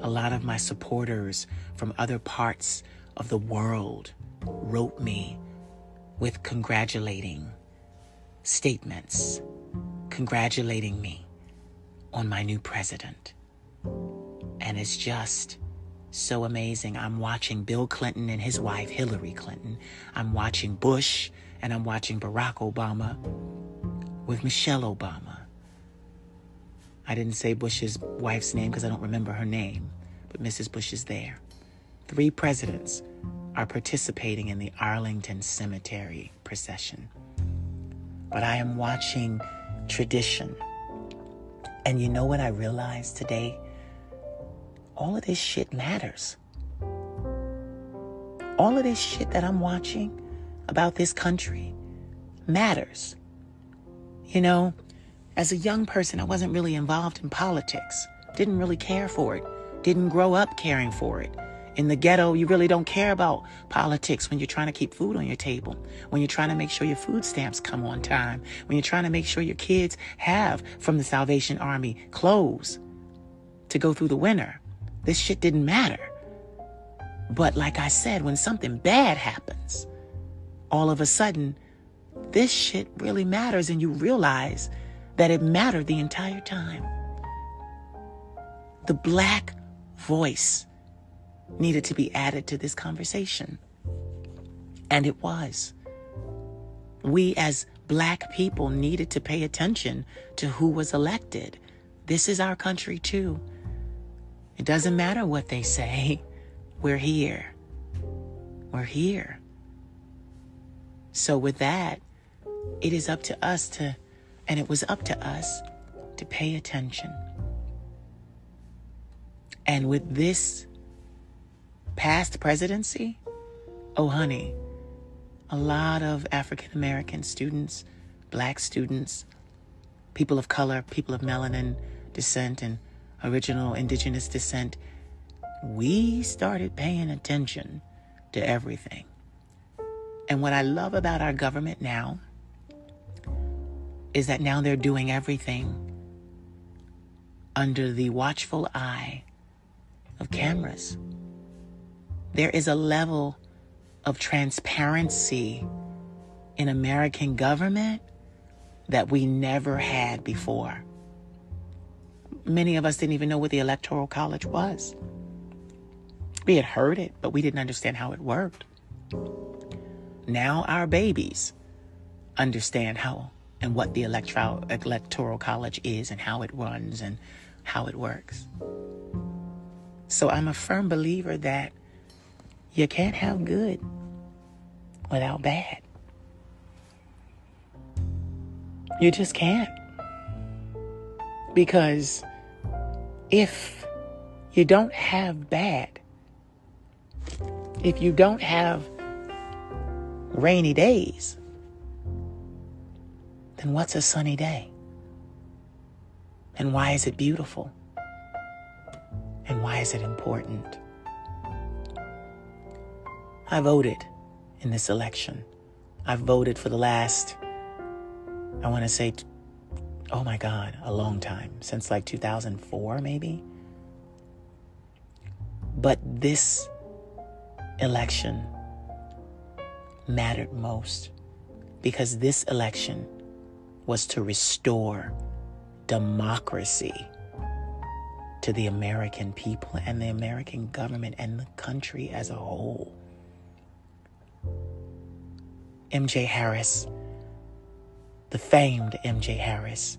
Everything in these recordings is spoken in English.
A lot of my supporters from other parts of the world wrote me with congratulating statements, congratulating me on my new president. And it's just so amazing. I'm watching Bill Clinton and his wife, Hillary Clinton. I'm watching Bush, and I'm watching Barack Obama with Michelle Obama. I didn't say Bush's wife's name because I don't remember her name, but Mrs. Bush is there. 3 presidents are participating in the Arlington Cemetery procession. But I am watching tradition. And you know what I realized today? All of this shit matters. All of this shit that I'm watching about this country matters. You know, as a young person, I wasn't really involved in politics. Didn't really care for it. Didn't grow up caring for it. In the ghetto, you really don't care about politics when you're trying to keep food on your table, when you're trying to make sure your food stamps come on time, when you're trying to make sure your kids have from the Salvation Army clothes to go through the winter. This shit didn't matter. But like I said, when something bad happens, all of a sudden, this shit really matters, and you realize that it mattered the entire time. The black voice needed to be added to this conversation. And it was. We as black people needed to pay attention to who was elected. This is our country too. It doesn't matter what they say. We're here. We're here. So with that, it is up to us to, and it was up to us to pay attention. And with this past presidency, oh honey, a lot of African American students, black students, people of color, people of melanin descent and original indigenous descent, we started paying attention to everything. And what I love about our government now is that now they're doing everything under the watchful eye of cameras. There is a level of transparency in American government that we never had before. Many of us didn't even know what the Electoral College was. We had heard it, but we didn't understand how it worked. Now our babies understand how and what the Electoral College is and how it runs and how it works. So I'm a firm believer that you can't have good without bad. You just can't. Because if you don't have bad, if you don't have rainy days, then what's a sunny day? And why is it beautiful? And why is it important? I voted in this election. I've voted for the last, I want to say, oh my God, a long time. Since like 2004, maybe. But this election mattered most because this election was to restore democracy to the American people and the American government and the country as a whole. MJ Harris, the famed MJ Harris,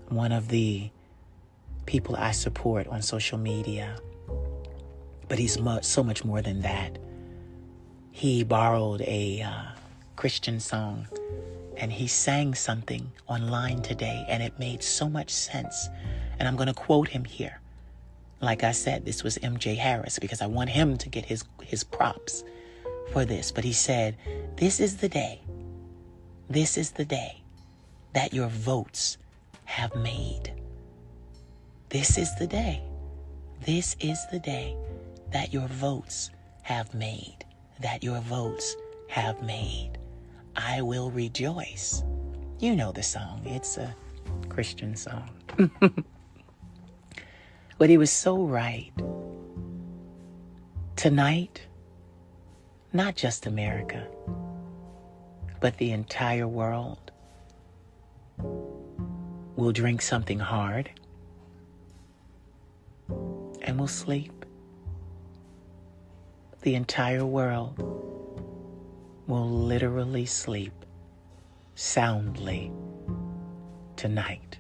one of the people I support on social media, but he's so much more than that. He borrowed a Christian song and he sang something online today, and it made so much sense. And I'm going to quote him here. Like I said, this was MJ Harris because I want him to get his props for this. But he said, "This is the day. This is the day that your votes have made. This is the day. This is the day that your votes have made. That your votes have made. I will rejoice." You know the song. It's a Christian song. But he was so right. Tonight, not just America, but the entire world will drink something hard and will sleep. The entire world will literally sleep soundly tonight.